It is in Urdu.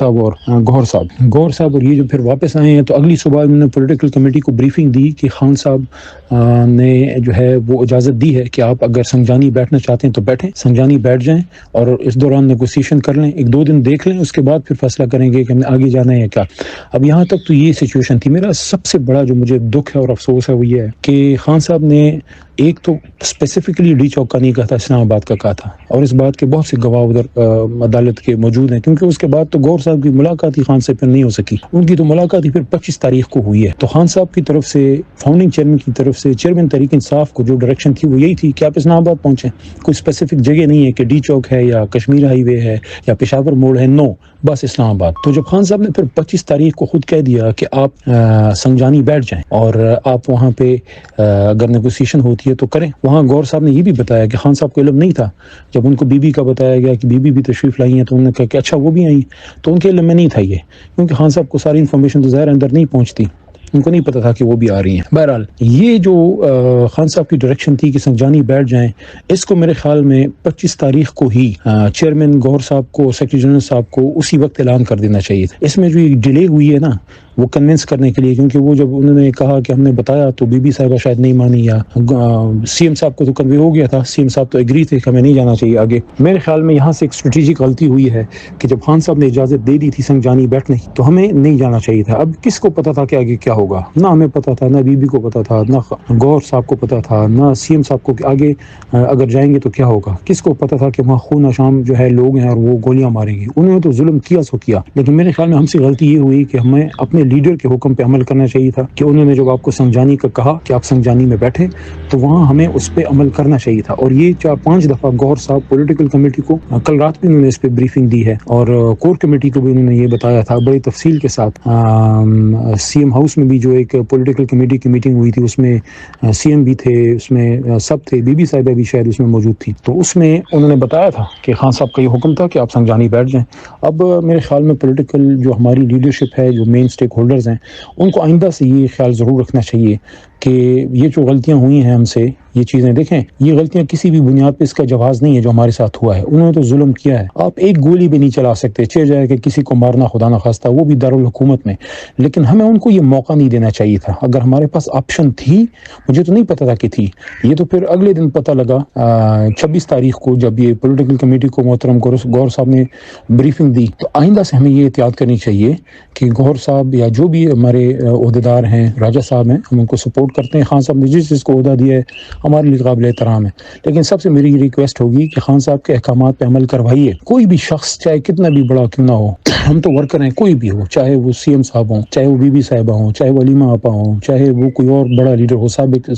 صاحب اور گور صاحب اور یہ جو پھر واپس آئے ہیں تو اگلی صبح انہوں نے پولیٹیکل کمیٹی کو بریفنگ دی کہ خان صاحب نے جو ہے وہ اجازت دی ہے کہ آپ اگر سنجانی بیٹھنا چاہتے ہیں تو بیٹھیں، سنجانی بیٹھ جائیں اور اس دوران نیگوسیشن کر لیں، 1-2 دن دیکھ لیں، اس کے بعد پھر فیصلہ کریں گے کہ ہمیں آگے جانا ہے یا کیا۔ اب یہاں تک تو یہ سچویشن تھی۔ میرا سب سے بڑا جو مجھے دکھ ہے اور افسوس ہے وہ یہ ہے کہ خان صاحب نے ایک تو اسپیسیفکلی ڈی چوک کا نہیں کہا تھا، اسلام آباد کا کہا تھا، اور اس بات کے بہت سے گواہ ادھر عدالت کے موجود ہیں، کیونکہ اس کے بعد تو گور صاحب کی ملاقات ہی خان سے پھر نہیں ہو سکی، ان کی تو ملاقات ہی پھر 25 تاریخ کو ہوئی ہے۔ تو خان صاحب کی طرف سے، فاؤنڈنگ چیئرمین کی طرف سے، چیئرمین تحریک انصاف کو جو ڈائریکشن تھی وہ یہی تھی کہ آپ اسلام آباد پہنچیں، کوئی اسپیسیفک جگہ نہیں ہے کہ ڈی چوک ہے یا کشمیر ہائی وے ہے یا پشاور موڑ ہے، نو، بس اسلام آباد۔ تو جب خان صاحب نے پھر 25 تاریخ کو خود کہہ دیا کہ آپ سنجانی بیٹھ جائیں اور آپ وہاں پہ اگر نیگوسیشن ہوتی ہے تو کریں، وہاں گور صاحب نے یہ بھی بتایا کہ خان صاحب کو علم نہیں تھا، جب ان کو بی بی کا بتایا گیا کہ بی بی بھی تشریف لائی ہیں تو انہوں نے کہا کہ اچھا وہ بھی آئیں، تو ان کے علم میں نہیں تھا یہ، کیونکہ خان صاحب کو ساری انفارمیشن تو ظاہر اندر نہیں پہنچتی، ان کو نہیں پتا تھا کہ وہ بھی آ رہی ہیں۔ بہرحال یہ جو خان صاحب کی ڈائریکشن تھی کہ سنجانی بیٹھ جائیں، اس کو میرے خیال میں 25 تاریخ کو ہی چیئرمین گور صاحب کو، سیکرٹری جنرل صاحب کو اسی وقت اعلان کر دینا چاہیے تھا۔ اس میں جو ایک ڈیلے ہوئی ہے نا، وہ کنونس کرنے کے لیے، کیونکہ وہ جب انہوں نے کہا کہ ہم نے بتایا تو بی بی صاحبہ شاید نہیں مانی، یا سی ایم صاحب کو تو کنوے ہو گیا تھا، سی ایم صاحب تو ایگری تھے کہ ہمیں نہیں جانا چاہیے آگے۔ میرے خیال میں یہاں سے ایک اسٹریٹجک غلطی ہوئی ہے کہ جب خان صاحب نے اجازت دے دی تھی سنجانی بیٹھنے کی تو ہمیں نہیں جانا چاہیے تھا۔ اب کس کو پتا تھا کہ آگے کیا ہوگا؟ نہ ہمیں پتا تھا، نہ بی بی کو پتا تھا، نہ گور صاحب کو پتا تھا، نہ سی ایم صاحب کو کہ آگے اگر جائیں گے تو کیا ہوگا۔ کس کو پتا تھا کہ وہاں خون آشام جو ہے لوگ ہیں اور وہ گولیاں ماریں گے؟ انہوں نے تو ظلم کیا سو کیا، لیکن میرے خیال میں ہم سے غلطی یہ ہوئی کہ ہمیں اپنے لیڈر کے حکم پہ عمل کرنا چاہیے تھا، کہ انہوں نے جب آپ کو سنجانی کا کہا کہ آپ سنجانی میں بیٹھے تو وہاں ہمیں اس پہ عمل کرنا چاہیے تھا۔ اور یہ 4-5 دفعہ گور صاحب پولیٹیکل کمیٹی کو، کل رات بھی انہوں نے اس پہ بریفنگ دی ہے، اور کور کمیٹی کو بھی انہوں نے یہ بتایا تھا بڑی تفصیل کے ساتھ۔ سی ایم ہاؤس میں بھی جو ایک پولیٹیکل کمیٹی کی میٹنگ ہوئی تھی، اس میں سی ایم بھی تھے، اس میں سب تھے، بی بی صاحبہ بھی شاید اس میں موجود تھی، تو اس میں انہوں نے بتایا تھا کہ خان صاحب کا یہ حکم تھا کہ آپ سنجانی بیٹھ جائیں۔ اب میرے خیال میں پولیٹیکل جو ہماری لیڈرشپ ہے، جو مین سٹیک ہولڈرز ہیں، ان کو آئندہ سے یہ خیال ضرور رکھنا چاہیے کہ یہ جو غلطیاں ہوئی ہیں ہم سے، یہ چیزیں دیکھیں، یہ غلطیاں کسی بھی بنیاد پہ اس کا جواز نہیں ہے جو ہمارے ساتھ ہوا ہے۔ انہوں نے تو ظلم کیا ہے، آپ ایک گولی بھی نہیں چلا سکتے، چہ جائے کہ کسی کو مارنا خدا نہ خواستہ، وہ بھی دارالحکومت میں، لیکن ہمیں ان کو یہ موقع نہیں دینا چاہیے تھا۔ اگر ہمارے پاس آپشن تھی، مجھے تو نہیں پتا تھا کہ تھی، یہ تو پھر اگلے دن پتہ لگا 26 تاریخ کو جب یہ پولیٹیکل کمیٹی کو محترم گور صاحب نے بریفنگ دی۔ تو آئندہ سے ہمیں یہ احتیاط کرنی چاہیے کہ گور صاحب یا جو بھی ہمارے عہدیدار ہیں، راجہ صاحب ہیں، ہم ان کو سپورٹ کرتے ہیں۔ خان صاحب نے جس کو عہدہ دیا ہے ہمارے لیے قابل احترام ہے، لیکن سب سے میری ریکویسٹ ہوگی کہ خان صاحب کے احکامات پہ عمل کروائیے۔ کوئی بھی شخص چاہے کتنا بھی بڑا کیوں نہ ہو، ہم تو ورکر ہیں، کوئی بھی ہو، چاہے وہ سی ایم صاحب ہوں، چاہے وہ بی بی صاحبہ ہوں، چاہے وہ علیمہ آپا ہوں، چاہے وہ کوئی اور بڑا لیڈر ہو، سابق